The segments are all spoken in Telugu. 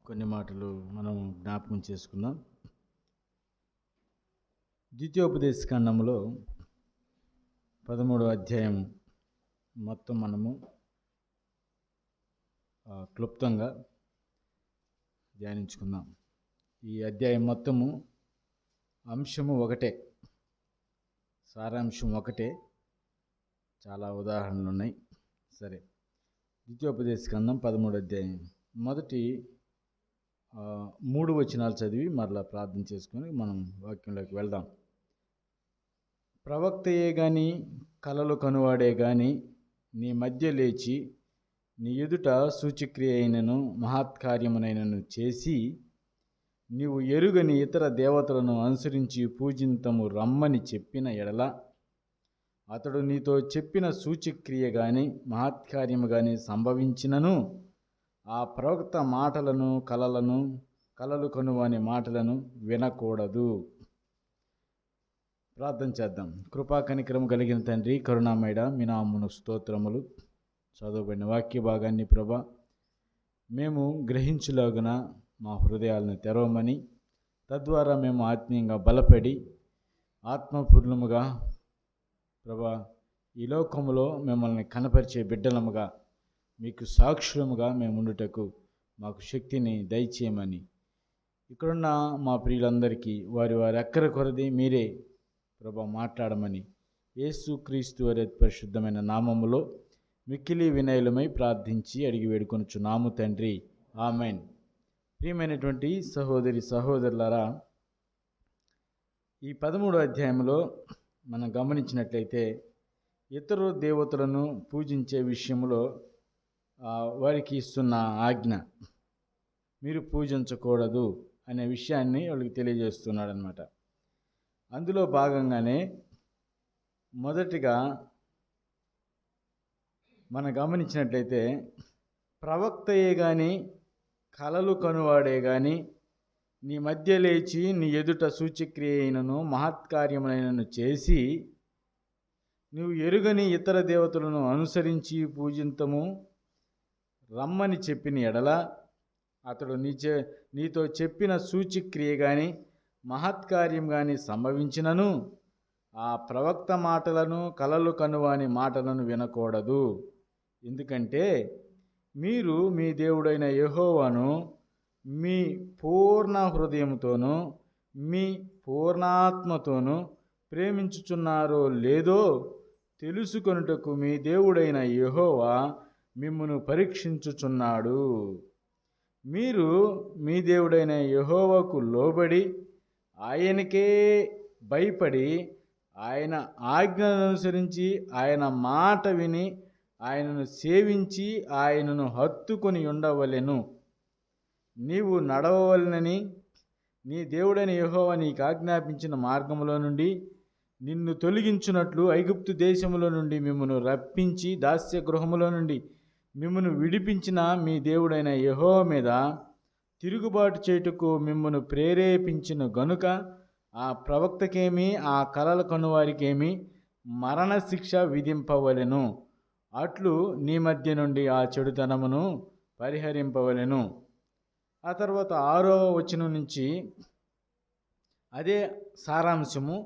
కొన్ని మాటలు మనం జ్ఞాపకం చేసుకుందాం. ద్వితీయోపదేశకాండంలో 13వ అధ్యాయం మొత్తం మనము క్లుప్తంగా ధ్యానించుకుందాం. ఈ అధ్యాయం మొత్తము అంశము ఒకటే, సారాంశం ఒకటే, చాలా ఉదాహరణలు ఉన్నాయి. సరే, ద్వితీయోపదేశకాండం 13వ అధ్యాయం మొదటి 3 వచనాలు చదివి మరలా ప్రార్థన చేసుకొని మనం వాక్యంలోకి వెళ్దాం. ప్రవక్తయే గాని కలలు కనువాడే గాని నీ మధ్య లేచి నీ ఎదుట సూచక్రియ అయినను మహత్కార్యమునైనను చేసి నీవు ఎరుగని ఇతర దేవతలను అనుసరించి పూజింతము రమ్మని చెప్పిన ఎడల అతడు నీతో చెప్పిన సూచక్రియ గాని మహత్కార్యము గాని సంభవించినను ఆ ప్రవక్త మాటలను కలలు కనువాని మాటలను వినకూడదు. ప్రార్థన చేద్దాం. కృపా కనికరము కలిగిన తండ్రి, కరుణామయుడ, మీ నామమునకు స్తోత్రములు. చదవబడిన వాక్య భాగాన్ని ప్రభా మేము గ్రహించులాగున మా హృదయాలను తెరవమని, తద్వారా మేము ఆత్మీయంగా బలపడి ఆత్మపూర్ణముగా ప్రభా ఈ లోకములో మిమ్మల్ని కనపరిచే బిడ్డలముగా మీకు సాక్షులముగా మేము ఉండుటకు మాకు శక్తిని దయచేయమని, ఇక్కడున్న మా ప్రియులందరికీ వారి అక్కర కొరది మీరే ప్రభా మాట్లాడమని యేసు క్రీస్తు వారి పరిశుద్ధమైన నామములో మిక్కిలి వినయలమై ప్రార్థించి అడిగి వేడుకొనుచున్నాము తండ్రి, ఆమెన్. ప్రియమైనటువంటి సహోదరి సహోదరులారా, ఈ 13వ అధ్యాయంలో మనం గమనించినట్లయితే ఇతరు దేవతలను పూజించే విషయంలో వారికి ఇస్తున్న ఆజ్ఞ, మీరు పూజించకూడదు అనే విషయాన్ని వాళ్ళకి తెలియజేస్తున్నాడు అన్నమాట. అందులో భాగంగానే మొదటిగా మనం గమనించినట్లయితే ప్రవక్తయే కానీ కలలు కనువాడే కానీ నీ మధ్య లేచి నీ ఎదుట సూచక్రియ అయినను మహత్కార్యమునైనను చేసి నువ్వు ఎరుగని ఇతర దేవతలను అనుసరించి పూజింతము రమ్మని చెప్పిన ఎడల అతడు నీతో చెప్పిన సూచక్రియ కానీ మహత్కార్యం కానీ సంభవించినను ఆ ప్రవక్త మాటలను కలలు కనువాని మాటలను వినకూడదు. ఎందుకంటే మీరు మీ దేవుడైన యెహోవాను మీ పూర్ణ హృదయంతోనూ మీ పూర్ణాత్మతోనూ ప్రేమించుచున్నారో లేదో తెలుసుకొనుటకు మీ దేవుడైన యెహోవా మిమ్మును పరీక్షించుచున్నాడు. మీరు మీ దేవుడైన యెహోవాకు లోబడి ఆయనకే భయపడి ఆయన ఆజ్ఞలను అనుసరించి ఆయన మాట విని ఆయనను సేవించి ఆయనను హత్తుకొని ఉండవలెను. నీవు నడవవలెనని నీ దేవుడైన యెహోవా నీకు ఆజ్ఞాపించిన మార్గములో నుండి నిన్ను తొలగించున్నట్లు ఐగుప్తు దేశములో నుండి మిమ్మును రప్పించి దాస్య గృహములో నుండి మిమ్మును విడిపించిన మీ దేవుడైన యెహోవా మీద తిరుగుబాటు చేయుటకు మిమ్మును ప్రేరేపించిన గనుక ఆ ప్రవక్తకేమి ఆ కలల కనువారికేమి మరణశిక్ష విధింపవలెను. అట్లు నీ మధ్య నుండి ఆ చెడుతనమును పరిహరింపవలెను. ఆ తర్వాత 6వ వచనం నుంచి అదే సారాంశము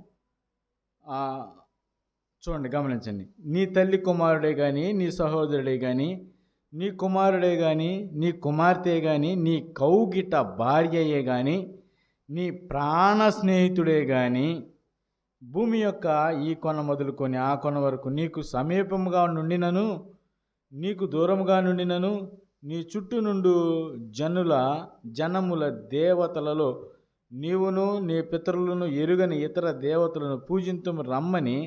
చూడండి, గమనించండి. నీ తల్లి కుమారుడే కానీ నీ సహోదరుడే కానీ నీ కుమారుడే కానీ నీ కుమార్తె కానీ నీ కౌగిట భార్యయే కానీ నీ ప్రాణ స్నేహితుడే కానీ భూమి యొక్క ఈ కొన మొదలుకొని ఆ కొన వరకు నీకు సమీపముగా నుండినను నీకు దూరముగా నుండినను నీ చుట్టూ నుండు జనముల దేవతలలో నీవును నీ పితరులను ఎరుగని ఇతర దేవతలను పూజింతుము రమ్మని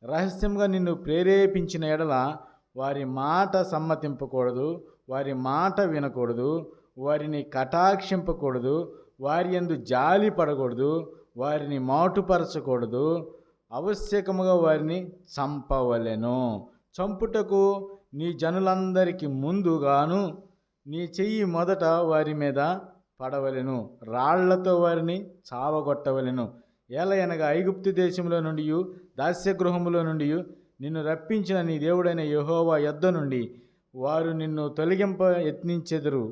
రహస్యంగా నిన్ను ప్రేరేపించిన ఎడల వారి మాట సమ్మతింపకూడదు, వారి మాట వినకూడదు, వారిని కటాక్షింపకూడదు, వారి యందు జాలి పడకూడదు, వారిని మాటుపరచకూడదు, ఆవశ్యకముగా వారిని చంపవలెను. చంపుటకు నీ జనులందరికీ ముందుగాను నీ చెయ్యి మొదట వారి మీద పడవలెను, రాళ్లతో వారిని చావగొట్టవలెను. ఏలయనగా ఐగుప్తు దేశంలో నుండి దాస్యగృహములో నుండి నిన్ను రప్పించిన నీ దేవుడైన యెహోవా యొద్ద నుండి వారు నిన్ను తొలగింప యత్నించెదరు.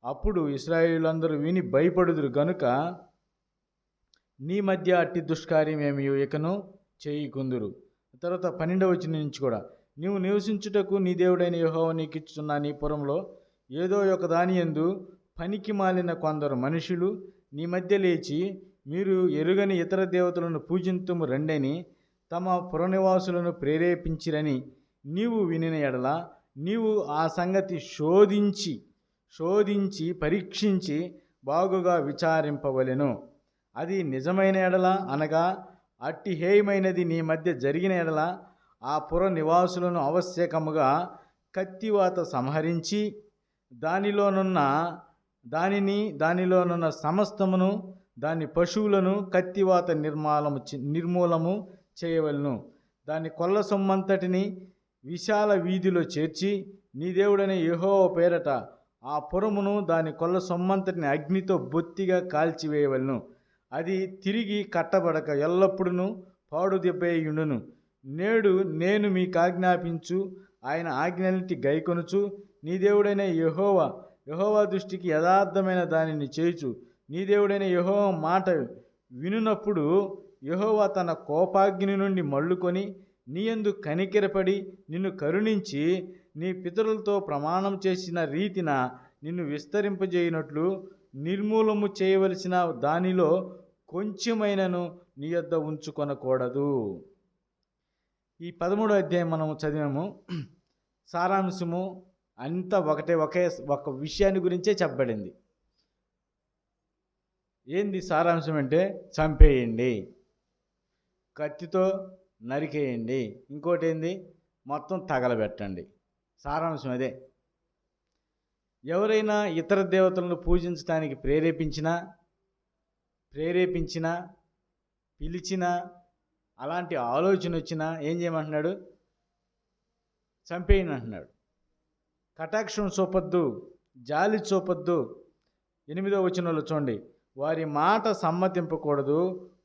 అప్పుడు ఇశ్రాయేలులందరూ విని భయపడుదురు గనుక నీ మధ్య అట్టి దుష్కార్యం ఏమి ఇకను చేయకుందురు. తర్వాత 12వ వచనం నుంచి కూడా, నీవు నివసించుటకు నీ దేవుడైన యెహోవా నీకిచ్చుచున్న నీ పురంలో ఏదో ఒక దాని యందు పనికి మాలిన కొందరు మనుషులు నీ మధ్య లేచి, మీరు ఎరుగని ఇతర దేవతలను పూజింతుము రండని తమ పురనివాసులను ప్రేరేపించిరని నీవు వినిన ఎడల, నీవు ఆ సంగతి శోధించి పరీక్షించి బాగుగా విచారింపవలెను. అది నిజమైన ఎడల, అనగా అట్టి హేయమైనది నీ మధ్య జరిగిన ఎడల, ఆ పుర నివాసులను ఆవశ్యకముగా కత్తివాత సంహరించి దానిలోనున్న సమస్తమును దాని పశువులను కత్తివాత నిర్మూలము చేయవలను. దాని కొల్ల సొమ్మంతటిని విశాల వీధిలో చేర్చి నీ దేవుడైన యెహోవా పేరట ఆ పురమును దాని కొల్ల సొమ్మంతటిని అగ్నితో బొత్తిగా కాల్చివేయవలను. అది తిరిగి కట్టబడక ఎల్లప్పుడూ పాడు దెబ్బయుండును. నేడు నేను మీకు ఆజ్ఞాపించు ఆయన ఆజ్ఞలన్నిటి గైకొనుచు నీ దేవుడైన యెహోవా దృష్టికి యథార్థమైన దానిని చేయుచు నీ దేవుడైన యెహోవా మాట వినునప్పుడు యెహోవా తన కోపాగ్ని నుండి మళ్ళుకొని నీ యందు కనికెరపడి నిన్ను కరుణించి నీ పితరులతో ప్రమాణం చేసిన రీతిన నిన్ను విస్తరింపజేయునట్లు నిర్మూలము చేయవలసిన దానిలో కొంచెమైనను నీ యొద్ద ఉంచుకొనకూడదు. ఈ 13వ అధ్యాయం మనం చదివాము. సారాంశము అంతా ఒక విషయాన్ని గురించే చెప్పబడింది. ఏంది సారాంశం అంటే, చంపేయండి, కత్తితో నరికేయండి, ఇంకోటి ఏంది, మొత్తం తగలబెట్టండి. సారాంశం అదే. ఎవరైనా ఇతర దేవతలను పూజించడానికి ప్రేరేపించినా పిలిచినా అలాంటి ఆలోచన వచ్చినా ఏం చేయమంటున్నాడు? చంపేయని అంటున్నాడు. కటాక్షం చూపొద్దు, జాలి చూపొద్దు. 8వ వచనంలో చూడండి, వారి మాట సమ్మతింపకూడదు,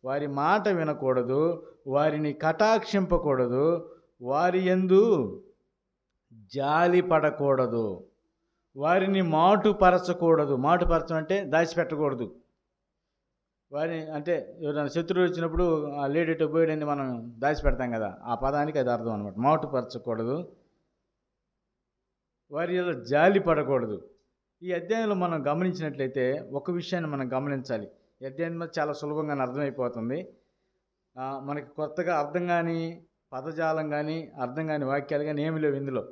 వారి మాట వినకూడదు, వారిని కటాక్షింపకూడదు, వారి యందు జాలి పడకూడదు, వారిని మాటుపరచకూడదు. మాటుపరచడం అంటే దాచిపెట్టకూడదు. వారిని అంటే ఎవరైనా శత్రువులు వచ్చినప్పుడు ఆ లేడీతో పోయాడని మనం దాచిపెడతాం కదా, ఆ పదానికి అది అర్థం అనమాట. మాటుపరచకూడదు, వారి జాలి పడకూడదు. ఈ అధ్యాయంలో మనం గమనించినట్లయితే ఒక విషయాన్ని మనం గమనించాలి. ఈ అధ్యాయంలో చాలా సులభంగా అర్థమైపోతుంది. మనకి కొత్తగా అర్థం కాని పదజాలం కానీ అర్థం కాని వాక్యాలు కానీ ఏమి లేవు ఇందులో.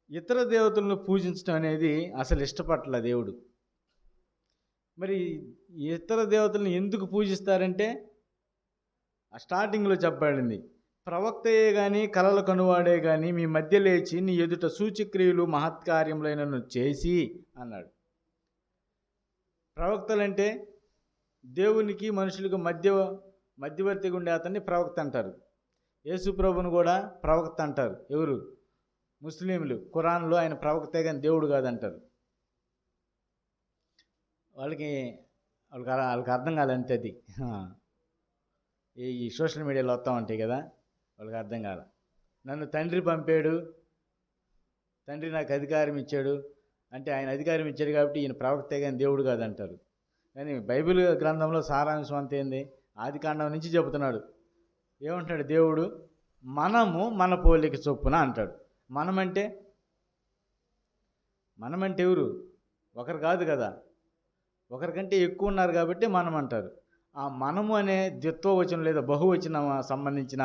ఇతర దేవతలను పూజించడం అనేది అసలు ఇష్టపడట్ల దేవుడు. మరి ఇతర దేవతలను ఎందుకు పూజిస్తారంటే స్టార్టింగ్లో చెప్పబడింది, ప్రవక్తయే కానీ కలలు కనువాడే కానీ మీ మధ్య లేచి నీ ఎదుట సూచక్రియలు మహత్కార్యములైనను చేసి అన్నాడు. ప్రవక్తలంటే దేవునికి మనుషులకు మధ్యవర్తిగా ఉండే అతన్ని ప్రవక్త అంటారు. యేసు ప్రభువును కూడా ప్రవక్త అంటారు. ఎవరు? ముస్లింలు. ఖురాన్లో ఆయన ప్రవక్తే కానీ దేవుడు కాదంటారు. వాళ్ళకి అర్థం కాదంతే. అది ఈ సోషల్ మీడియాలో వస్తూ ఉంటాయి కదా, వాళ్ళకి అర్థం కాల. నన్ను తండ్రి పంపాడు, తండ్రి నాకు అధికారం ఇచ్చాడు అంటే ఆయన అధికారం ఇచ్చాడు కాబట్టి ఈయన ప్రవక్తే కానీ దేవుడు కాదంటారు. కానీ బైబిల్ గ్రంథంలో సారాంశం అంత ఏంది? ఆదికాండం నుంచి చెబుతున్నాడు. ఏమంటాడు దేవుడు? మనము మన పోలిక చొప్పున అంటాడు. మనమంటే ఎవరు? ఒకరు కాదు కదా, ఒకరికంటే ఎక్కువ ఉన్నారు కాబట్టి మనం అంటారు. ఆ మనము అనే ద్విత్వవచనం లేదా బహువచనం సంబంధించిన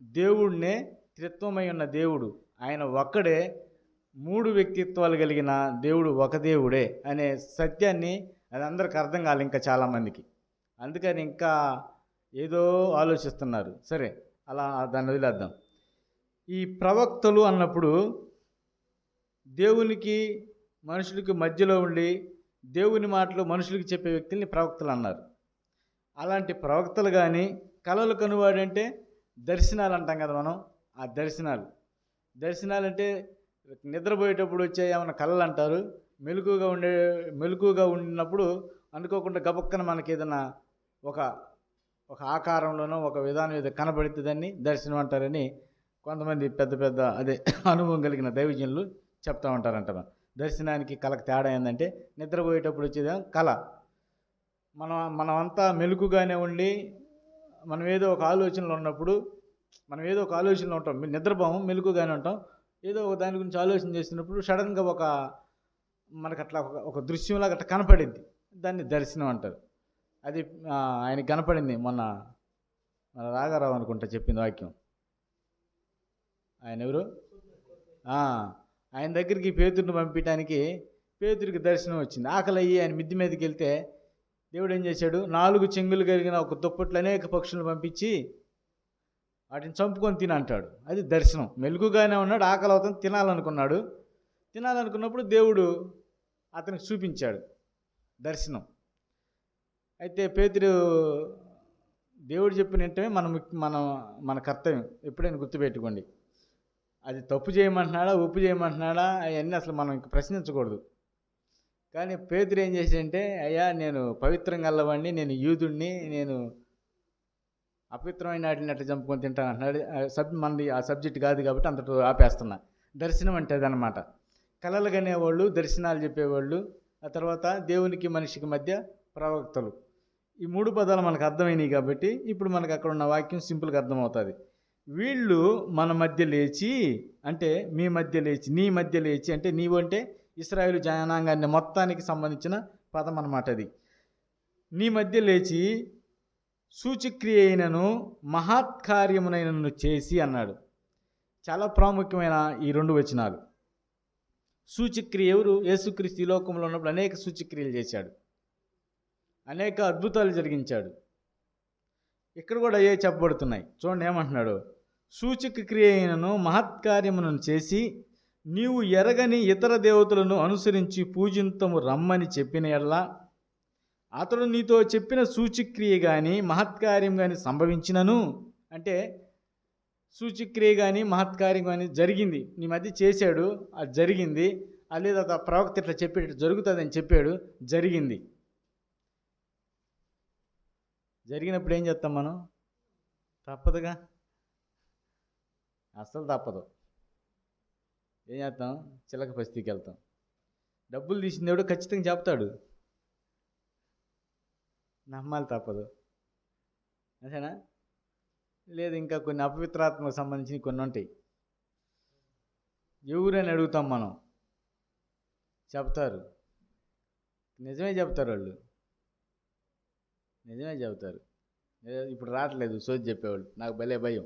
దేవుడినే త్రిత్వమై ఉన్న దేవుడు, ఆయన ఒక్కడే, 3 వ్యక్తిత్వాలు కలిగిన దేవుడు ఒక దేవుడే అనే సత్యాన్ని అది అందరికి అర్థం కాదు ఇంకా చాలామందికి. అందుకని ఇంకా ఏదో ఆలోచిస్తున్నారు. సరే, అలా దాన్ని వదిలేద్దాం. ఈ ప్రవక్తలు అన్నప్పుడు దేవునికి మనుషులకి మధ్యలో ఉండి దేవుని మాటలు మనుషులకి చెప్పే వ్యక్తుల్ని ప్రవక్తలు అన్నారు. అలాంటి ప్రవక్తలు కానీ కలలు కనువాడంటే దర్శనాలు అంటాం కదా మనం. ఆ దర్శనాలు అంటే నిద్రపోయేటప్పుడు వచ్చే ఏమైనా కళలు అంటారు. మెలకుగా ఉన్నప్పుడు అనుకోకుండా గబక్కన మనకి ఏదైనా ఒక ఆకారంలోనో ఒక విధానం ఏదో కనబడుతుందని దర్శనం అంటారని కొంతమంది పెద్ద అదే అనుభవం కలిగిన దైవజనులు చెప్తూ ఉంటారంట. దర్శనానికి కళకు తేడా ఏంటంటే నిద్రపోయేటప్పుడు వచ్చేదేమో కళ. మనమంతా మెలకుగానే ఉండి మనం ఏదో ఒక ఆలోచనలో ఉన్నప్పుడు ఉంటాం, నిద్రపోము, మెలకుగానే ఉంటాం. ఏదో ఒక దాని గురించి ఆలోచన చేస్తున్నప్పుడు సడన్గా మనకు అట్లా ఒక దృశ్యంలాగా అట్లా కనపడింది, దాన్ని దర్శనం అంటారు. అది ఆయనకి కనపడింది. మన రాఘారావు అనుకుంటా చెప్పింది వాక్యం. ఆయన ఎవరు? ఆయన దగ్గరికి పేతురుని పంపించడానికి పేతురికి దర్శనం వచ్చింది. ఆకలి అయ్యి ఆయన మిద్ది మీదకి వెళ్తే దేవుడు ఏం చేశాడు, 4 చెంగులు కలిగిన ఒక దుప్పట్లు అనేక పక్షులను పంపించి వాటిని చంపుకొని తినంటాడు. అది దర్శనం. మెలుగుగానే ఉన్నాడు, ఆకలి అవుతుంది, తినాలనుకున్నప్పుడు దేవుడు అతనికి చూపించాడు దర్శనం. అయితే పేతురు దేవుడు చెప్పిన వెంటనే మన కర్తవ్యం ఎప్పుడైనా గుర్తుపెట్టుకోండి. అది తప్పు చేయమంటున్నాడా, ఒప్పు చేయమంటున్నాడా, అవన్నీ అసలు మనం ఇంక ప్రశ్నించకూడదు. కానీ పేతురు ఏం చేశాడంటే, అయ్యా నేను పవిత్రంగా అల్లవాడిని, నేను యూదుడిని, నేను అపవిత్రమైన వాటిని అట్లా చంపుకొని తింటాను అంటున్నాడు. మనది ఆ సబ్జెక్ట్ కాదు కాబట్టి అంతటో ఆపేస్తున్నా. దర్శనం అంటే అదనమాట. కలలు కనేవాళ్ళు, దర్శనాలు చెప్పేవాళ్ళు, ఆ తర్వాత దేవునికి మనిషికి మధ్య ప్రవక్తలు. ఈ 3 పదాలు మనకు అర్థమైనవి కాబట్టి ఇప్పుడు మనకు అక్కడ ఉన్న వాక్యం సింపుల్గా అర్థమవుతుంది. వీళ్ళు మన మధ్య లేచి, అంటే మీ మధ్య లేచి, నీ మధ్య లేచి అంటే నీవు అంటే ఇశ్రాయేలు జనాంగాన్ని మొత్తానికి సంబంధించిన పదం అన్నమాట. అది నీ మధ్య లేచి సూచక్రియ అయినను మహత్కార్యమునైనను చేసి అన్నాడు. చాలా ప్రాముఖ్యమైన ఈ 2 వచనాలు. సూచక్రియ ఎవరు? యేసుక్రీస్తు ఈ లోకంలో ఉన్నప్పుడు అనేక సూచక్రియలు చేశాడు, అనేక అద్భుతాలు జరిగించాడు. ఇక్కడ కూడా అయ్యే చెప్పబడుతున్నాయి. చూడండి ఏమంటున్నాడు, సూచక క్రియ అయినను మహత్కార్యములను చేసి నీవు ఎరగని ఇతర దేవతలను అనుసరించి పూజింతము రమ్మని చెప్పిన ఎడల అతడు నీతో చెప్పిన సూచక్రియ కానీ మహత్కార్యం కానీ సంభవించినను, అంటే సూచక్రియ కానీ మహత్కార్యం కానీ జరిగింది, నీ మధ్య చేశాడు, అది జరిగింది. లేదా ఆ ప్రవక్త ఇట్లా చెప్పేటట్టు జరుగుతుందని చెప్పాడు, జరిగింది. జరిగినప్పుడు ఏం చేస్తాం మనం? తప్పదుగా, అస్సలు తప్పదు. ఏం చేస్తాం? చిలక బస్తీకి వెళ్తాం. డబ్బులు తీసిందేవాడు ఖచ్చితంగా చెప్తాడు, నమ్మాలి, తప్పదు. అంతేనా? లేదు, ఇంకా కొన్ని అపవిత్రాత్మకు సంబంధించి కొన్ని ఉంటాయి. ఎవరని అడుగుతాం మనం, చెప్తారు, నిజమే చెప్తారు, వాళ్ళు నిజమే చెబుతారు. ఇప్పుడు రావట్లేదు సోది చెప్పేవాళ్ళు, నాకు భలే భయం.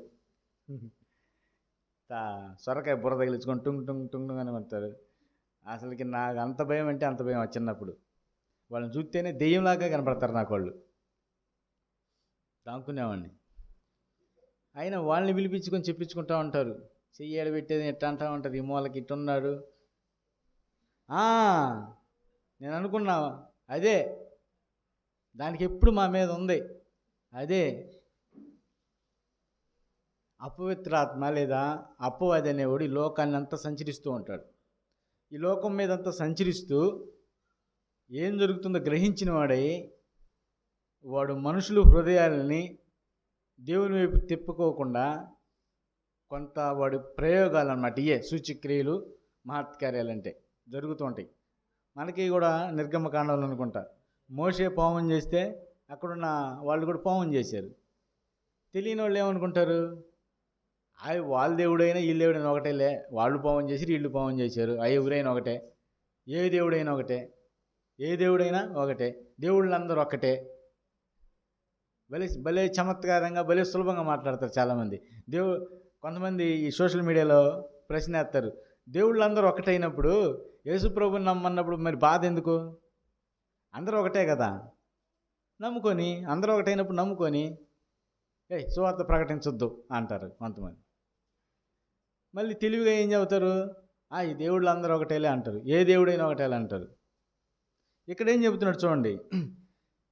సొరకాయ బుర్ర తగిలించుకొని టుంగ్ టుంగ్ టుంగ్ అని అంటారు. అసలుకి నాకు అంత భయం అంటే అంత భయం. చిన్నప్పుడు వాళ్ళని చూస్తేనే దెయ్యంలాగా కనపడతారు నాకు. వాళ్ళు దాక్కునేవాడిని. అయినా వాళ్ళని పిలిపించుకొని చెప్పించుకుంటూ ఉంటారు. చెయ్యాడు పెట్టేది ఎట్లా అంటూ ఉంటుంది, ఈ మూలకి ఇట్టున్నాడు. నేను అనుకున్నా అదే, దానికి ఎప్పుడు మా మీద ఉంది అదే అపవిత్రాత్మ లేదా అపవాది అనేవాడు ఈ లోకాన్ని అంతా సంచరిస్తూ ఉంటాడు. ఈ లోకం మీద అంతా సంచరిస్తూ ఏం జరుగుతుందో గ్రహించిన వాడై వాడు మనుషులు హృదయాలని దేవుని వైపు తిప్పుకోకుండా కొంత వాడి ప్రయోగాలు అన్నమాట. ఇయే సూచక్రియలు మహత్కార్యాలు అంటే జరుగుతూ ఉంటాయి. మనకి కూడా నిర్గమకాండంలో అనుకుంటా మోషే పావం చేస్తే అక్కడున్న వాళ్ళు కూడా పావం చేశారు. తెలియని వాళ్ళు ఏమనుకుంటారు, అవి వాళ్ళ దేవుడైనా వీళ్ళ దేవుడైనా ఒకటేలే, వాళ్ళు పావం చేశారు వీళ్ళు పావం చేశారు, అవి ఎవరైనా ఒకటే, ఏ దేవుడైనా ఒకటే, ఏ దేవుడైనా ఒకటే, దేవుళ్ళందరూ ఒక్కటే. భలే చమత్కారంగా భలే సులభంగా మాట్లాడతారు చాలామంది. కొంతమంది ఈ సోషల్ మీడియాలో ప్రశ్న వేస్తారు, దేవుళ్ళందరూ ఒకటైనప్పుడు యేసుప్రభుని నమ్మన్నప్పుడు మరి బాధ ఎందుకు? అందరూ ఒకటే కదా, నమ్ముకొని అందరూ ఒకటైనప్పుడు నమ్ముకొని సువార్త ప్రకటించొద్దు అంటారు కొంతమంది. మళ్ళీ తెలివిగా ఏం చెబుతారు, ఈ దేవుళ్ళు అందరూ ఒకటేలే అంటారు, ఏ దేవుడైనా ఒకటేలే అంటారు. ఇక్కడ ఏం చెబుతున్నాడు చూడండి,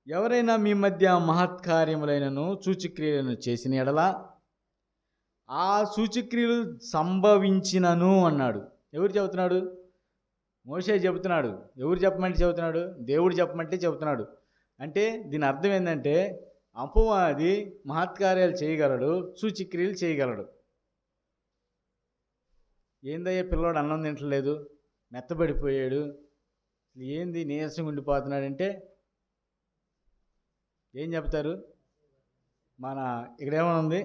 ఎవరైనా మీ మధ్య మహత్కార్యములైనను సూచక్రియలను చేసిన ఎడల ఆ సూచక్రియలు సంభవించినను అన్నాడు. ఎవరు చెబుతున్నాడు? మోషే చెబుతున్నాడు. ఎవరు చెప్పమంటే చెబుతున్నాడు? దేవుడు చెప్పమంటే చెబుతున్నాడు. అంటే దీని అర్థం ఏంటంటే అపవాది మహత్కార్యాలు చేయగలడు, సూచక్రియలు చేయగలడు. ఏందయ్యా పిల్లోడు అన్నం తింటలేదు, మెత్తబడిపోయాడు, ఏంది నీరసంగా ఉండిపోతున్నాడంటే ఏం చెప్తారు? మన ఇక్కడేమనుంది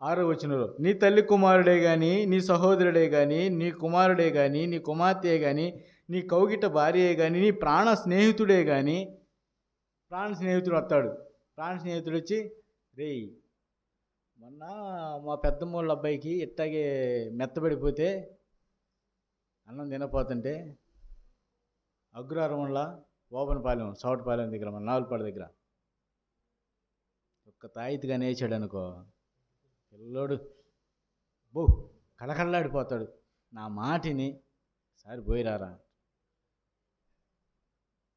6వ వచనంలో, నీ తల్లి కుమారుడే కానీ, నీ సహోదరుడే కానీ, నీ కుమారుడే కానీ, నీ కుమార్తె కానీ, నీ కౌగిట భార్యే కానీ, నీ ప్రాణ స్నేహితుడే కానీ. ప్రాణ స్నేహితుడు వస్తాడు. ప్రాణ స్నేహితుడు వచ్చి, రేయ్ మొన్న మా పెద్దమ్మోళ్ళ అబ్బాయికి ఇట్టాగే మెత్తబడిపోతే అన్నం తినపోతుంటే అగ్రహారంలో ఓబనపాలెం సౌటపాలెం దగ్గర మన నాలుపాడు దగ్గర ఒక్క తాయితిగానే వేసాడు అనుకో, పిల్లోడు బో కళకళలాడిపోతాడు. నా మాటిని సారి పోయిరారా,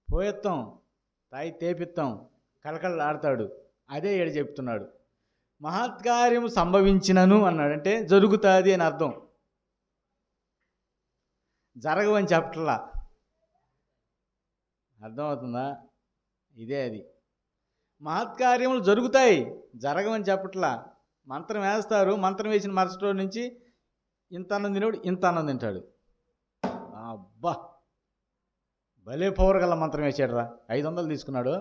పోయేస్తాం, తాయి తేపిస్తాం, కళకళలాడతాడు. అదే ఏడు చెప్తున్నాడు. మహత్కార్యము సంభవించినను అన్నాడంటే జరుగుతుంది అని అర్థం, జరగవని చెప్పట్లా. అర్థమవుతుందా? ఇదే అది. మహత్కార్యములు జరుగుతాయి, జరగవని చెప్పట్లా. మంత్రం వేస్తారు, మంత్రం వేసిన మరుసటి రోజు నుంచి ఇంత అన్నం తినోడు ఇంత అన్నం తింటాడు. అబ్బా భలే పవర్ గల మంత్రం వేసాడు రా, 500 తీసుకున్నాడు,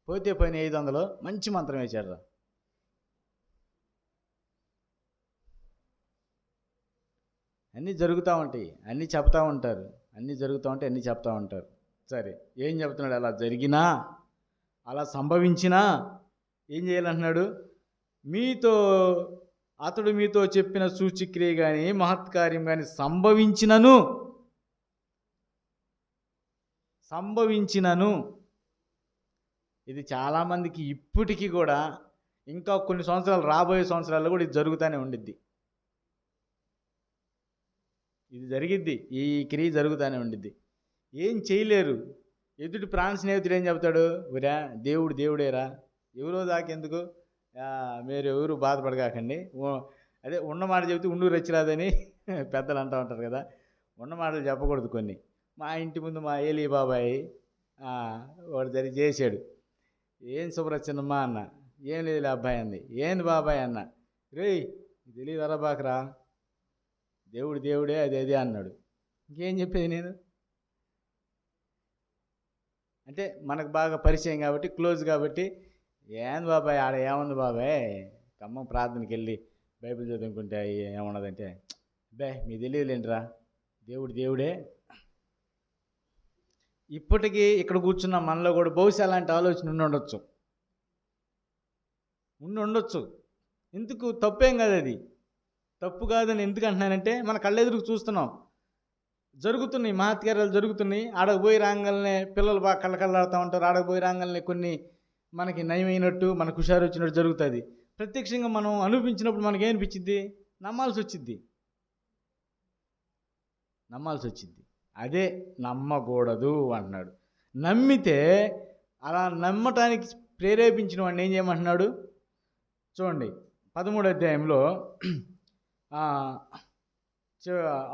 పోతే పోయిన 500 మంచి మంత్రం వేసాడు రా. అన్నీ జరుగుతూ ఉంటాయి, అన్నీ చెప్తూ ఉంటారు, అన్నీ జరుగుతూ ఉంటాయి, అన్నీ చెప్తూ ఉంటారు. సరే, ఏం చెప్తున్నాడు? అలా జరిగినా, అలా సంభవించినా ఏం చేయాలంటున్నాడు? అతడు మీతో చెప్పిన సూచిక్రియ కానీ మహత్కార్యం కానీ సంభవించినను ఇది చాలామందికి ఇప్పటికీ కూడా, ఇంకా కొన్ని సంవత్సరాలు రాబోయే సంవత్సరాల్లో కూడా ఇది జరుగుతూనే ఉండిద్ది. ఇది జరిగిద్ది, ఈ క్రియ జరుగుతూనే ఉండిద్ది. ఏం చేయలేరు. ఎదుటి ప్రాణ స్నేహితుడు ఏం చెప్తాడు? ఊరా దేవుడు దేవుడేరా, ఎవరో దాకెందుకు, మీరు ఎవరు బాధపడగాకండి, అదే ఉన్నమాట చెబితే ఉండు రచ్చిరాదని పెద్దలు అంటూ ఉంటారు కదా. ఉన్న మాటలు చెప్పకూడదు కొన్ని. మా ఇంటి ముందు మా ఏలి బాబాయ్ వాడు చేశాడు. ఏం శుభ్రచనమ్మా అన్న, ఏం లేదు అబ్బాయి అంది. ఏంది బాబాయ్ అన్న, రేయ్ తెలియదు అరబాకరా, దేవుడు దేవుడే అదే అన్నాడు. ఇంకేం చెప్పేది నేను? అంటే మనకు బాగా పరిచయం కాబట్టి, క్లోజ్ కాబట్టి, ఏంది బాబాయ్ ఆడ ఏముంది బాబాయ్, ఖమ్మం ప్రార్థనకి వెళ్ళి బైబిల్ చదువుకుంటే ఏమున్నదంటే, బే మీ తెలియదులేంటిరా, దేవుడు దేవుడే. ఇప్పటికీ ఇక్కడ కూర్చున్న మనలో కూడా బహుశా అలాంటి ఆలోచన ఉండి ఉండొచ్చు. ఎందుకు తప్పేం కాదు, అది తప్పు కాదని ఎందుకు అంటున్నానంటే, మన కళ్ళెదురుకు చూస్తున్నాం, జరుగుతున్నాయి, మహత్కార్యాలు జరుగుతున్నాయి. ఆడకపోయి రాగానే పిల్లలు బాగా కళ్ళకళ్ళాడుతూ ఉంటారు. ఆడకపోయి రాగానే కొన్ని మనకి నయమైనట్టు, మనకు హుషారు వచ్చినట్టు జరుగుతుంది. ప్రత్యక్షంగా మనం అనిపించినప్పుడు మనకేమనిపించింది? నమ్మాల్సి వచ్చింది. అదే నమ్మకూడదు అంటున్నాడు. నమ్మితే, అలా నమ్మటానికి ప్రేరేపించిన వాడిని ఏం చేయమంటున్నాడు చూడండి. 13వ అధ్యాయంలో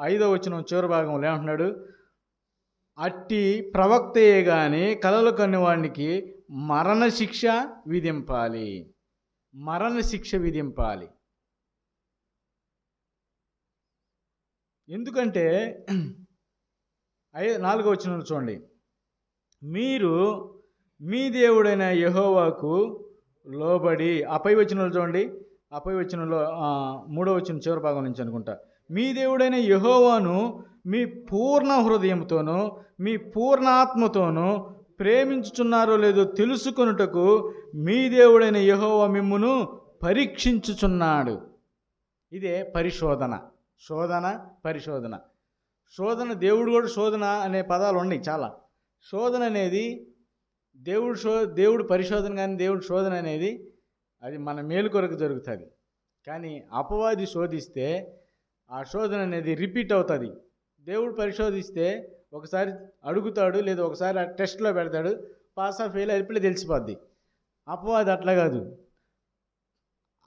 5వ వచనం చివరి భాగంలో ఏమంటున్నాడు? అట్టి ప్రవక్తయే కానీ కలలు కన్నవాడికి మరణశిక్ష విధింపాలి. ఎందుకంటే 4వ వచనంలో చూడండి, మీరు మీ దేవుడైన యెహోవాకు లోబడి. ఆ పై వచనంలో చూడండి, ఆ పై వచనంలో 3వ వచనం చివరి భాగం నుంచి అనుకుంటా, మీ దేవుడైన యెహోవాను మీ పూర్ణ హృదయంతోనూ మీ పూర్ణ ఆత్మతోనూ ప్రేమించుచున్నారో లేదో తెలుసుకొనుటకు మీ దేవుడైన యెహోవా మిమ్మును పరీక్షించుచున్నాడు. ఇదే పరిశోధన. శోధన దేవుడు కూడా శోధన అనే పదాలు ఉన్నాయి చాలా. శోధన అనేది దేవుడు పరిశోధన కానీ దేవుడు శోధన అనేది అది మన మేలు కొరకు జరుగుతుంది. కానీ అపవాది శోధిస్తే ఆ శోధన అనేది రిపీట్ అవుతుంది. దేవుడు పరిశోధిస్తే ఒకసారి అడుగుతాడు, లేదా ఒకసారి ఆ టెస్ట్లో పెడతాడు, పాస్ ఆ ఫెయిల్ అయిపోయి తెలిసిపోద్ది. అపవాది అట్లా కాదు,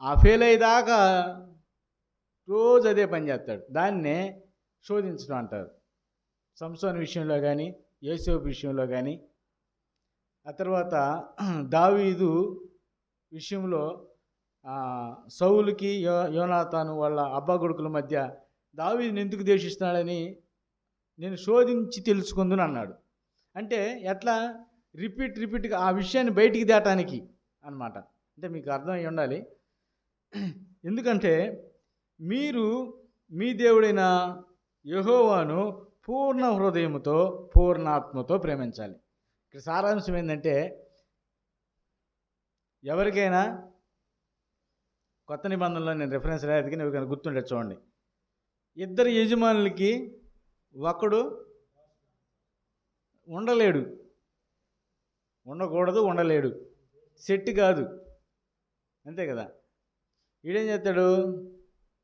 ఆ ఫెయిల్ అయ్యేదాకా రోజు అదే పని చేస్తాడు. దాన్నే శోధించడం అంటారు. సంసోను విషయంలో కానీ, యోసేపు విషయంలో కానీ, ఆ తర్వాత దావీదు విషయంలో సౌలుకి యోనాతాను వాళ్ళ అబ్బా కొడుకుల మధ్య దావీదుని ఎందుకు ద్వేషిస్తున్నాడని నేను శోధించి తెలుసుకుందును అన్నాడు. అంటే ఎట్లా రిపీట్గా ఆ విషయాన్ని బయటికి తేటానికి అన్నమాట. అంటే మీకు అర్థమై ఉండాలి. ఎందుకంటే మీరు మీ దేవుడైన యెహోవాను పూర్ణ హృదయముతో పూర్ణాత్మతో ప్రేమించాలి. ఇక్కడ సారాంశం ఏంటంటే, ఎవరికైనా కొత్త నిబంధనలో నేను రిఫరెన్స్ రాయదుకి ఎవరికైనా గుర్తుండే చూడండి. ఇద్దరు యజమానులకి ఒకడు ఉండలేడు, ఉండకూడదు, ఉండలేడు, సెట్ కాదు, అంతే కదా. వీడేం చేస్తాడు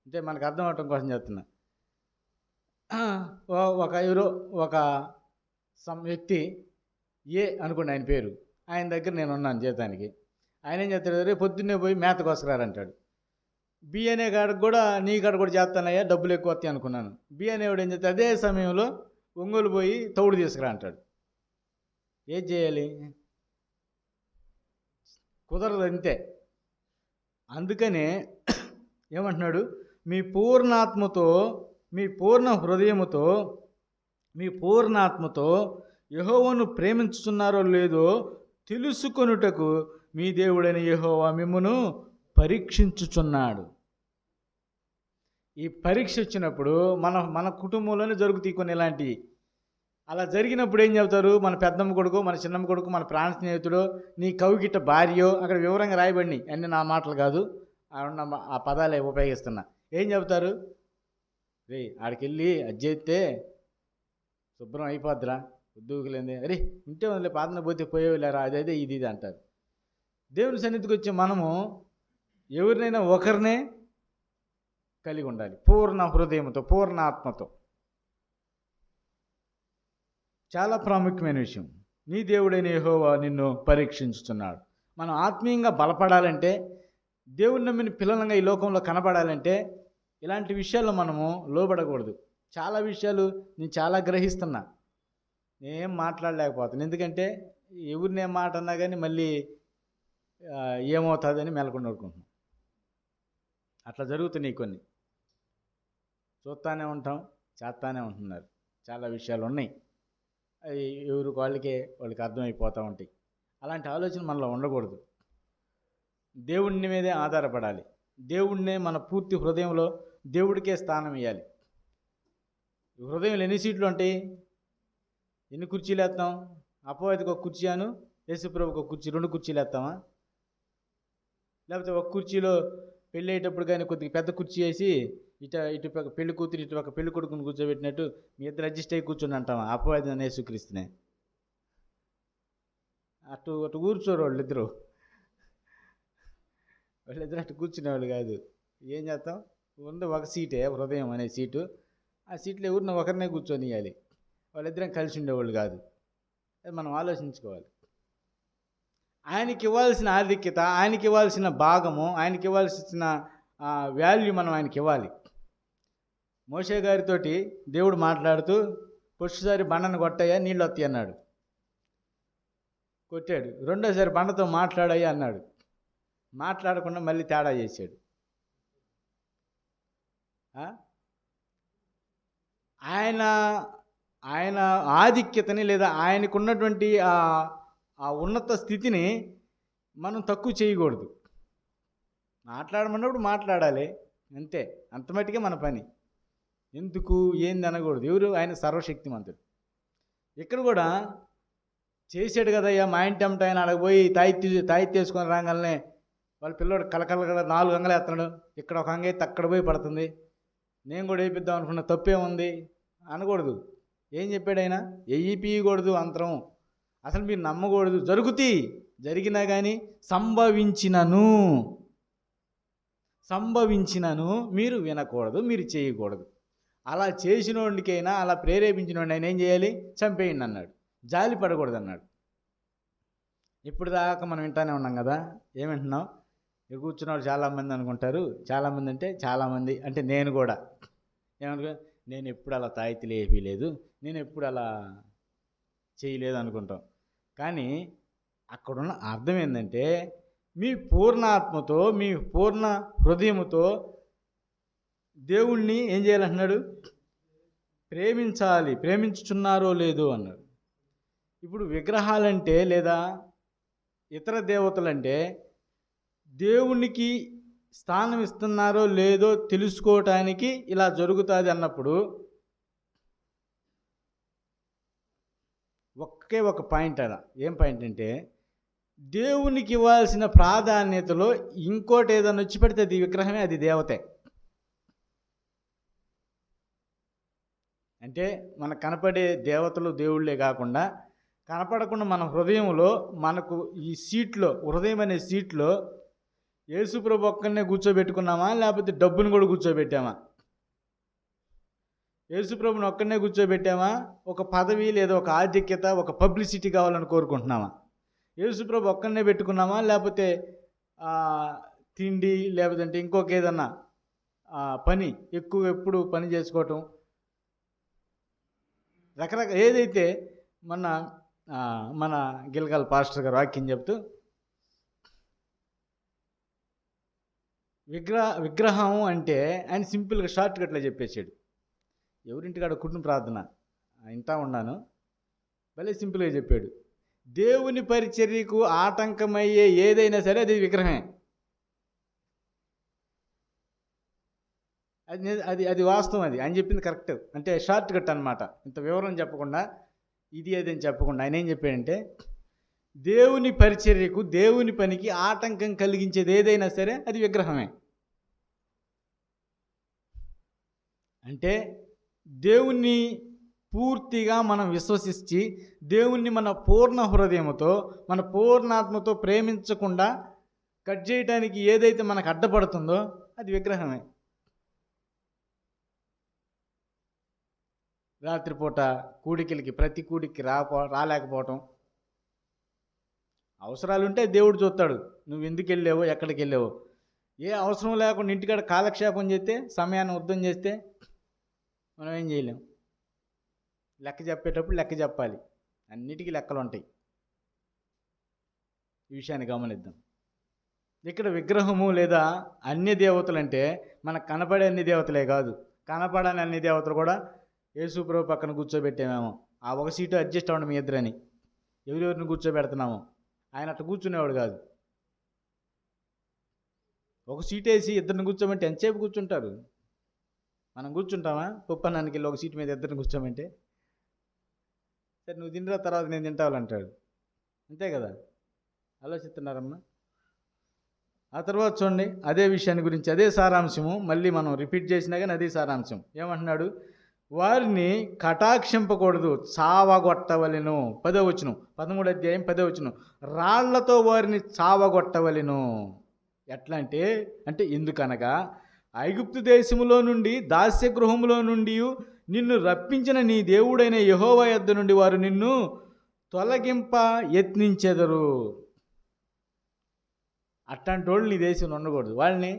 అంటే మనకు అర్థం అవటం కోసం చెప్తున్నా. ఒక వ్యక్తి ఏ అనుకోండి ఆయన పేరు, ఆయన దగ్గర నేను ఉన్నాను జీతానికి. ఆయన ఏం చేస్తాడు, రేపు పొద్దున్నే పోయి మేత కోసుకురారంటాడు. బి అనే కాడికి కూడా నీ కాడ కూడా చేస్తానయ్యా డబ్బులు ఎక్కువ వస్తాయి అనుకున్నాను. బి అనేవాడు ఏం చేస్తాడు, అదే సమయంలో ఒంగోలు పోయి తౌడు తీసుకురా అంటాడు. ఏం చేయాలి? కుదరదు, అంతే. అందుకనే ఏమంటున్నాడు, మీ పూర్ణాత్మతో, మీ పూర్ణ హృదయముతో, మీ పూర్ణాత్మతో యెహోవాను ప్రేమించుతున్నారో లేదో తెలుసుకొనుటకు మీ దేవుడైన యెహోవా మిమ్మును పరీక్షించుచున్నాడు. ఈ పరీక్ష వచ్చినప్పుడు మన కుటుంబంలోనే జరుగుతాయి కొన్ని ఇలాంటివి. అలా జరిగినప్పుడు ఏం చెబుతారు, మన పెద్దమ్మ కొడుకు, మన చిన్నమ్మ కొడుకు, మన ప్రాణ స్నేహితుడు, నీ కౌగిట భార్యో, అక్కడ వివరంగా రాయబడి అన్నీ నా మాటలు కాదు, ఆ పదాలే ఉపయోగిస్తున్నా. ఏం చెబుతారు, రే ఆడికెళ్ళి అది చేస్తే శుభ్రం అయిపోద్దిరా, ఉద్యోగులేంది, అరే ఉంటే వదిలే పాదన పోతే పోయేలేరా, అదే ఇది అంటారు. దేవుని సన్నిధికి వచ్చే మనము ఎవరినైనా ఒకరినే కలిగి ఉండాలి, పూర్ణ హృదయంతో, పూర్ణ ఆత్మతో. చాలా ప్రాముఖ్యమైన విషయం. నీ దేవుడైన యెహోవా నిన్ను పరీక్షించుతున్నాడు. మనం ఆత్మీయంగా బలపడాలంటే, దేవుని నమ్మిన పిల్లలంగా ఈ లోకంలో కనబడాలంటే ఇలాంటి విషయాల్లో మనము లోబడకూడదు. చాలా విషయాలు నేను చాలా గ్రహిస్తున్నా, నేనేం మాట్లాడలేకపోతాను. ఎందుకంటే ఎవరినేం మాట అన్నా కానీ మళ్ళీ ఏమవుతుందని మెలకుండా ఊరుకుంటున్నాం. అట్లా జరుగుతున్నాయి కొన్ని, చూస్తానే ఉంటాం, చేస్తానే ఉంటున్నారు. చాలా విషయాలు ఉన్నాయి, అవి వాళ్ళకి అర్థమైపోతూ ఉంటాయి. అలాంటి ఆలోచన మనలో ఉండకూడదు. దేవుడిని మీదే ఆధారపడాలి. దేవుడినే మన పూర్తి హృదయంలో దేవుడికే స్థానం ఇవ్వాలి. హృదయంలో ఎన్ని సీట్లు ఉంటాయి, ఎన్ని కుర్చీలు వేస్తాం? అపవాదికి ఒక కుర్చీ అను, యేసుప్రభుకి ఒక కుర్చీ, 2 కుర్చీలు వేస్తామా? లేకపోతే ఒక కుర్చీలో పెళ్ళి అయ్యేటప్పుడు కానీ కొద్దిగా పెద్ద కుర్చీ వేసి ఇటు పక్క పెళ్లి కూతురు, ఇటు పక్క పెళ్లి కొడుకుని కూర్చోబెట్టినట్టు మీ ఇద్దరు అడ్జస్ట్ అయ్యి కూర్చొని అంటామా? అపవాది అని యేసుక్రీస్తునే. అటు కూర్చోరు వాళ్ళిద్దరు అటు కూర్చునేవాళ్ళు కాదు. ఏం చేస్తాం, ఉంది ఒక సీటే, హృదయం అనే సీటు. ఆ సీట్లో ఎవరిని ఒకరినే కూర్చొని ఇవ్వాలి, వాళ్ళిద్దరం కలిసి ఉండేవాళ్ళు కాదు. అది మనం ఆలోచించుకోవాలి. ఆయనకి ఇవ్వాల్సిన ఆధిక్యత, ఆయనకి ఇవ్వాల్సిన భాగము, ఆయనకి ఇవ్వాల్సిన వాల్యూ మనం ఆయనకి ఇవ్వాలి. మోషే గారితోటి దేవుడు మాట్లాడుతూ, ఫస్ట్సారి బండను కొట్టయ్యా నీళ్ళు వస్తాయి అన్నాడు, కొట్టాడు. రెండోసారి బండతో మాట్లాడయ్యా అన్నాడు, మాట్లాడకుండా మళ్ళీ తేడా చేశాడు. ఆయన ఆధిక్యతని లేదా ఆయనకున్నటువంటి ఆ ఉన్నత స్థితిని మనం తక్కువ చేయకూడదు. మాట్లాడమన్నప్పుడు మాట్లాడాలి, అంతే. అంత మట్టుకే మన పని. ఎందుకు ఏంది అనకూడదు. ఎవరు? ఆయన సర్వశక్తిమంతుడు. ఇక్కడ కూడా చేసాడు కదయ్యా మా ఇంటి అమ్మట, ఆయన అడగపోయి తాయి తీసుకొని రాగానే వాళ్ళ పిల్లోడు కలకల 4 అంగలు వేస్తున్నాడు, ఇక్కడ ఒక అంగ అయితే అక్కడ పోయి పడుతుంది, నేను కూడా వేయిద్దాం అనుకున్న, తప్పేముంది అనకూడదు. ఏం చెప్పాడు ఆయన? వేయిపీయకూడదు అంతరం, అసలు మీరు నమ్మకూడదు. జరిగినా కానీ సంభవించినను మీరు వినకూడదు, మీరు చేయకూడదు. అలా చేసినోడికైనా, అలా ప్రేరేపించినోడిని ఆయన ఏం చేయాలి? చంపేయండి అన్నాడు. జాలి పడకూడదు అన్నాడు. ఇప్పుడు దాకా మనం వింటానే ఉన్నాం కదా. ఏమంటున్నాం? ఇక్కడ కూర్చున్న వాళ్ళు చాలామంది అనుకుంటారు, చాలామంది అంటే నేను కూడా ఏమనుకో, నేను ఎప్పుడు అలా తాయితీలు వేయలేదు, నేను ఎప్పుడు అలా చేయలేదు అనుకుంటాం. కానీ అక్కడున్న అర్థం ఏంటంటే, మీ పూర్ణాత్మతో, మీ పూర్ణ హృదయముతో దేవుణ్ణి ఏం చేయాలంటున్నాడు? ప్రేమించాలి, ప్రేమించుచున్నారో లేదో అన్నాడు. ఇప్పుడు విగ్రహాలంటే లేదా ఇతర దేవతలంటే దేవునికి స్థానం ఇస్తున్నారో లేదో తెలుసుకోవటానికి ఇలా జరుగుతుంది అన్నప్పుడు ఒకే ఒక పాయింట్ అలా. ఏం పాయింట్ అంటే దేవునికి ఇవ్వాల్సిన ప్రాధాన్యతలో ఇంకోటి ఏదైనా వచ్చి పెడితే అది విగ్రహమే, అది దేవతే. అంటే మనకు కనపడే దేవతలు దేవుళ్ళే కాకుండా కనపడకుండా మన హృదయంలో మనకు ఈ సీట్లో, హృదయం అనే సీట్లో యేసుప్రభు ఒక్కనే కూర్చోబెట్టుకున్నామా లేకపోతే డబ్బును కూడా కూర్చోబెట్టామా? యేసుప్రభుని ఒక్కనే కూర్చోబెట్టామా? ఒక పదవి లేదా ఒక ఆధిక్యత, ఒక పబ్లిసిటీ కావాలని కోరుకుంటున్నామా? యేసుప్రభు ఒక్కనే పెట్టుకున్నామా లేకపోతే తిండి లేకపోతే ఇంకొక ఏదన్నా పని ఎక్కువ ఎప్పుడు పని చేసుకోవటం రకరకాల ఏదైతే మన గిల్గల్ పాస్టర్ గారు వాక్యం చెప్తూ విగ్రహం అంటే ఆయన సింపుల్గా షార్ట్ కట్లో చెప్పేసాడు. ఎవరింటికాడ కుటుంబ ప్రార్థన ఇంటా ఉన్నాను, భలే సింపుల్గా చెప్పాడు. దేవుని పరిచర్యకు ఆటంకమయ్యే ఏదైనా సరే అది విగ్రహమే. అది వాస్తవం. అది ఆయన చెప్పింది కరెక్ట్. అంటే షార్ట్ కట్ అనమాట. ఇంత వివరం చెప్పకుండా ఇది అదని చెప్పకుండా ఆయన ఏం చెప్పాడంటే దేవుని పరిచర్యకు, దేవుని పనికి ఆటంకం కలిగించేది ఏదైనా సరే అది విగ్రహమే. అంటే దేవుణ్ణి పూర్తిగా మనం విశ్వసించి దేవుణ్ణి మన పూర్ణ హృదయంతో, మన పూర్ణాత్మతో ప్రేమించకుండా కట్ చేయడానికి ఏదైతే మనకు అడ్డపడుతుందో అది విగ్రహమే. రాత్రిపూట కూడికలకి ప్రతి కూడికి రాలేకపోవటం, అవసరాలు ఉంటే దేవుడు చూస్తాడు నువ్వు ఎందుకు వెళ్ళావో ఎక్కడికి వెళ్ళావో. ఏ అవసరం లేకుండా ఇంటికాడ కాలక్షేపం చేస్తే, సమయాన్ని వృద్ధం చేస్తే మనం ఏం చేయలేం. లెక్క చెప్పేటప్పుడు లెక్క చెప్పాలి, అన్నిటికీ లెక్కలు ఉంటాయి. ఈ విషయాన్ని గమనిద్దాం. ఇక్కడ విగ్రహము లేదా అన్య దేవతలు అంటే మనకు కనపడే అన్ని దేవతలే కాదు, కనపడని అన్ని దేవతలు కూడా యేసుప్రభు పక్కన కూర్చోబెట్టామేమో. ఆ ఒక సీటు అడ్జస్ట్ అవ్వండి మీ ఇద్దరని ఎవరెవరిని కూర్చోబెడుతున్నామో. ఆయన అట్లా కూర్చునేవాడు కాదు. ఒక సీట్ వేసి ఇద్దరిని కూర్చోమంటే ఎంతసేపు కూర్చుంటారు? మనం కూర్చుంటామా? పప్పన్నానికి వెళ్ళి ఒక సీటు మీద ఇద్దరిని కూర్చోమంటే సరే నువ్వు తింటున్న తర్వాత నేను తింటావాలంటాడు. అంతే కదా, ఆలోచిస్తున్నారమ్మా. ఆ తర్వాత చూడండి, అదే విషయాన్ని గురించి అదే సారాంశము మళ్ళీ మనం రిపీట్ చేసినా కానీ అదే సారాంశం. ఏమంటున్నాడు? వారిని కటాక్షింపకూడదు, చావగొట్టవలెను. 10వ వచనం, 13వ అధ్యాయం 10వ వచనం. రాళ్లతో వారిని చావగొట్టవలెను. ఎట్లా అంటే ఎందుకనగా ఐగుప్తు దేశములో నుండి, దాస్య గృహములో నుండి నిన్ను రప్పించిన నీ దేవుడైన యెహోవా యొద్ద నుండి వారు నిన్ను తొలగింప యత్నించెదరు. అట్లాంటి వాళ్ళు నీ దేశంలో ఉండకూడదు, వాళ్ళని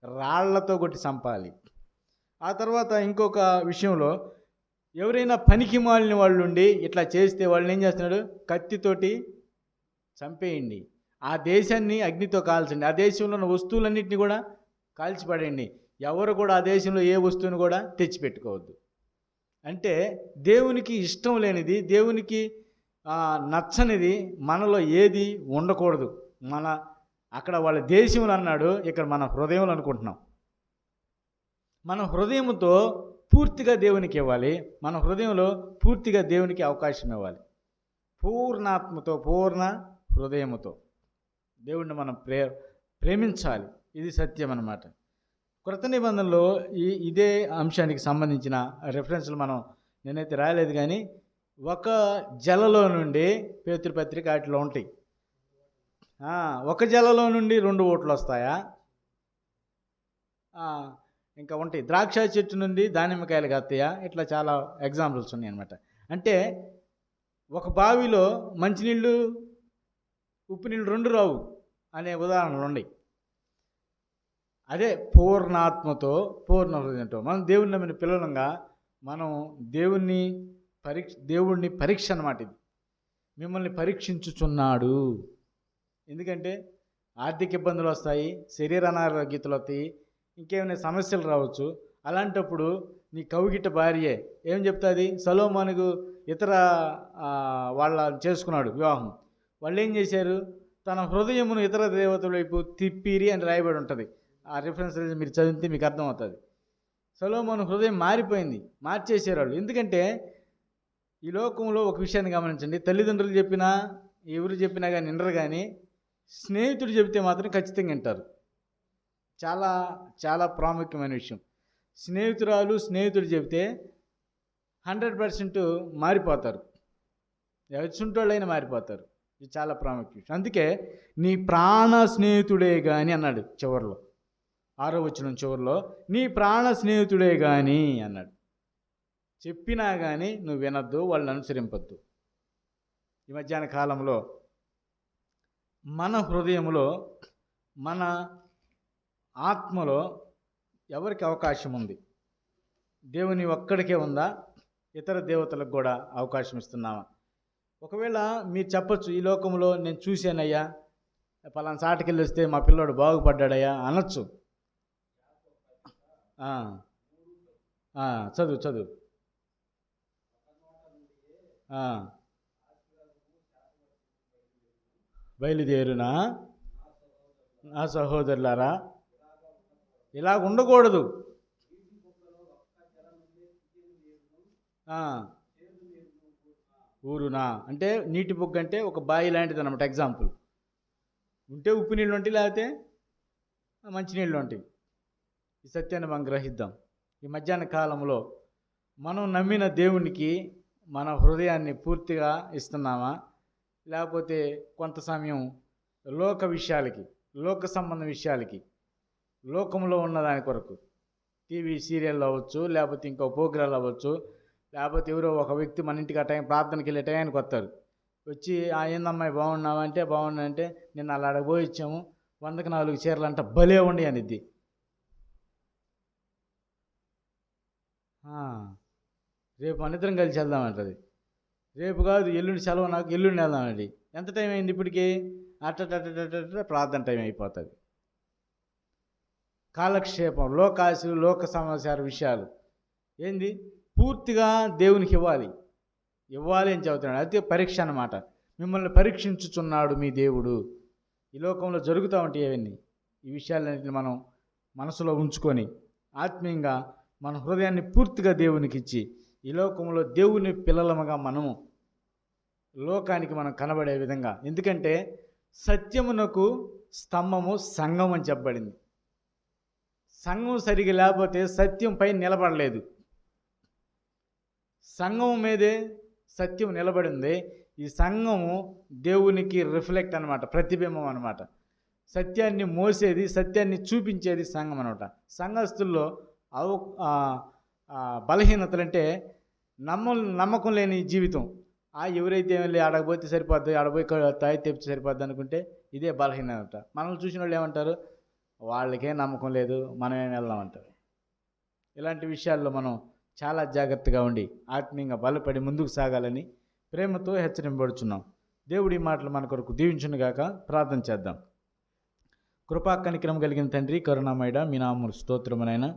రాళ్లతో కొట్టి చంపాలి. ఆ తర్వాత ఇంకొక విషయంలో ఎవరైనా పనికి మాలిన వాళ్ళు ఉండి ఇట్లా చేస్తే వాళ్ళని ఏం చేస్తున్నాడు? కత్తితోటి చంపేయండి, ఆ దేశాన్ని అగ్నితో కాల్చండి, ఆ దేశంలో ఉన్న వస్తువులన్నింటినీ కూడా కాల్చిపడేయండి. ఎవరు కూడా ఆ దేశంలో ఏ వస్తువుని కూడా తెచ్చిపెట్టుకోవద్దు. అంటే దేవునికి ఇష్టం లేనిది, దేవునికి నచ్చనిది మనలో ఏది ఉండకూడదు. అక్కడ వాళ్ళ దేశంలో అన్నాడు, ఇక్కడ మన హృదయంలో అనుకుంటున్నాం. మన హృదయంతో పూర్తిగా దేవునికి ఇవ్వాలి, మన హృదయంలో పూర్తిగా దేవునికి అవకాశం ఇవ్వాలి. పూర్ణాత్మతో, పూర్ణ హృదయముతో దేవుణ్ణి మనం ప్రేమించాలి. ఇది సత్యం అన్నమాట. క్రొత్త నిబంధనలో ఇదే అంశానికి సంబంధించిన రెఫరెన్స్లు నేనైతే రాయలేదు, కానీ ఒక జలలో నుండి పేతురుపత్రిక వాటిలో ఉంటాయి. ఒక జలలో నుండి 2 ఓట్లు వస్తాయా? ఇంకా ఉంటాయి. ద్రాక్ష చెట్టు నుండి దానిమ్మకాయలు కాస్తాయా? ఇట్లా చాలా ఎగ్జాంపుల్స్ ఉన్నాయి అన్నమాట. అంటే ఒక బావిలో మంచినీళ్ళు, ఉప్పు నీళ్ళు 2 రావు అనే ఉదాహరణలు ఉన్నాయి. అదే పూర్ణాత్మతో, పూర్ణ హృదయంతో మనం దేవుని నమ్మిన పిల్లలంగా మనం దేవుణ్ణి పరీక్ష అన్నమాట. ఇది మిమ్మల్ని పరీక్షించుచున్నాడు. ఎందుకంటే ఆర్థిక ఇబ్బందులు వస్తాయి, శరీర అనారోగ్యతలు వస్తాయి, ఇంకేమైనా సమస్యలు రావచ్చు. అలాంటప్పుడు నీ కౌగిట భార్యే. ఏం చెప్తుంది? సొలొమోనుకు ఇతర వాళ్ళ చేసుకున్నాడు వివాహం. వాళ్ళు ఏం చేశారు? తన హృదయమును ఇతర దేవతల వైపు తిప్పిరి అని రాయబడి ఉంటుంది. ఆ రిఫరెన్స్ మీరు చదివితే మీకు అర్థమవుతుంది. సొలొమోను హృదయం మారిపోయింది, మార్చేసారు వాళ్ళు. ఎందుకంటే ఈ లోకంలో ఒక విషయాన్ని గమనించండి, తల్లిదండ్రులు చెప్పినా ఎవరు చెప్పినా కానీ వినరు, కానీ స్నేహితుడు చెబితే మాత్రం ఖచ్చితంగా వింటారు. చాలా చాలా ప్రాముఖ్యమైన విషయం. స్నేహితుడు చెబితే 100% మారిపోతారు, ఎచ్చుంటోళ్ళైనా మారిపోతారు. ఇది చాలా ప్రాముఖ్య విషయం. అందుకే నీ ప్రాణ స్నేహితుడే కానీ అన్నాడు చివరిలో, 6వ వచనం చివరిలో, నీ ప్రాణ స్నేహితుడే కానీ అన్నాడు. చెప్పినా కానీ నువ్వు వినద్దు, వాళ్ళని అనుసరింపద్దు. ఈ మధ్యాహ్న కాలంలో మన హృదయంలో, మన ఆత్మలో ఎవరికి అవకాశం ఉంది? దేవుని ఒక్కడికే ఉందా? ఇతర దేవతలకు కూడా అవకాశం ఇస్తున్నామా? ఒకవేళ మీరు చెప్పచ్చు, ఈ లోకంలో నేను చూశానయ్యా, పలానా సాటికి వెళ్ళి వస్తే మా పిల్లోడు బాగుపడ్డాడయ్యా అనొచ్చు. చదువు బయలుదేరునా నా సహోదరులారా, ఇలాగ ఉండకూడదు. ఊరునా అంటే నీటి బుగ్గ అంటే ఒక బావి లాంటిది అనమాట. ఎగ్జాంపుల్, ఉంటే ఉప్పు నీళ్ళు ఉంటాయి, లేకపోతే మంచినీళ్ళు ఉంటాయి. ఈ సత్యాన్ని మనం గ్రహిద్దాం. ఈ మధ్యాహ్న కాలంలో మనం నమ్మిన దేవునికి మన హృదయాన్ని పూర్తిగా ఇస్తున్నామా, లేకపోతే కొంత సమయం లోక విషయాలకి, లోక సంబంధ విషయాలకి, లోకంలో ఉన్నదాని కొరకు టీవీ సీరియల్ అవ్వచ్చు, లేకపోతే ఇంకో ప్రోగ్రాలు అవ్వచ్చు, లేకపోతే ఎవరో ఒక వ్యక్తి మన ఇంటికి ఆ టైం ప్రార్థనకి వెళ్ళే టైంకి వస్తారు, వచ్చి ఏందమ్మాయి బాగున్నావా అంటే బాగున్నా అంటే నిన్న అలా అడగబోయి ఇచ్చాము 100కి 4 చీరలు అంట భలే ఉండి అనిద్ది. రేపు మనిద్దరం కలిసి వెళ్దామంటది. రేపు కాదు ఎల్లుండి సెలవు, నాకు ఎల్లుండి వెళ్దామండి. ఎంత టైం అయింది ఇప్పటికి? అట్ట ప్రార్థన టైం అయిపోతుంది. కాలక్షేపం, లోకాశలు, లోక సమాచార విషయాలు ఏంది? పూర్తిగా దేవునికి ఇవ్వాలి అని చెబుతున్నాడు. అయితే పరీక్ష అన్నమాట. మిమ్మల్ని పరీక్షించుచున్నాడు మీ దేవుడు. ఈ లోకంలో జరుగుతూ ఉంటాయి అవన్నీ. ఈ విషయాలన్నింటిని మనం మనసులో ఉంచుకొని ఆత్మీయంగా మన హృదయాన్ని పూర్తిగా దేవునికి ఇచ్చి, ఈ లోకంలో దేవుని పిల్లలముగా మనము లోకానికి మనం కనబడే విధంగా, ఎందుకంటే సత్యమునకు స్తంభము సంఘం అని చెప్పబడింది. సంఘం సరిగా లేకపోతే సత్యంపై నిలబడలేదు. సంఘం మీదే సత్యం నిలబడింది. ఈ సంఘము దేవునికి రిఫ్లెక్ట్ అనమాట, ప్రతిబింబం అనమాట. సత్యాన్ని మోసేది, సత్యాన్ని చూపించేది సంఘం అనమాట. సంఘస్థుల్లో బలహీనతలంటే నమ్మకం లేని జీవితం. ఎవరైతే వెళ్ళి ఆడకపోతే సరిపోద్ది, ఆడపోయి తాయి తెప్పి సరిపోద్ది అనుకుంటే ఇదే బలహీనత. మనల్ని చూసిన వాళ్ళు ఏమంటారు? వాళ్ళకే నమ్మకం లేదు, మనమేం వెళ్దామంటారు. ఇలాంటి విషయాల్లో మనం చాలా జాగ్రత్తగా ఉండి ఆత్మీయంగా బలపడి ముందుకు సాగాలని ప్రేమతో హెచ్చరింపబడుచున్నాం. దేవుడి మాటలు మన కొరకు దీవించునుగాక. ప్రార్థన చేద్దాం. కృపా కనికరం కలిగిన తండ్రి, కరుణామయుడ, మీ నామములు స్తోత్రమునైనా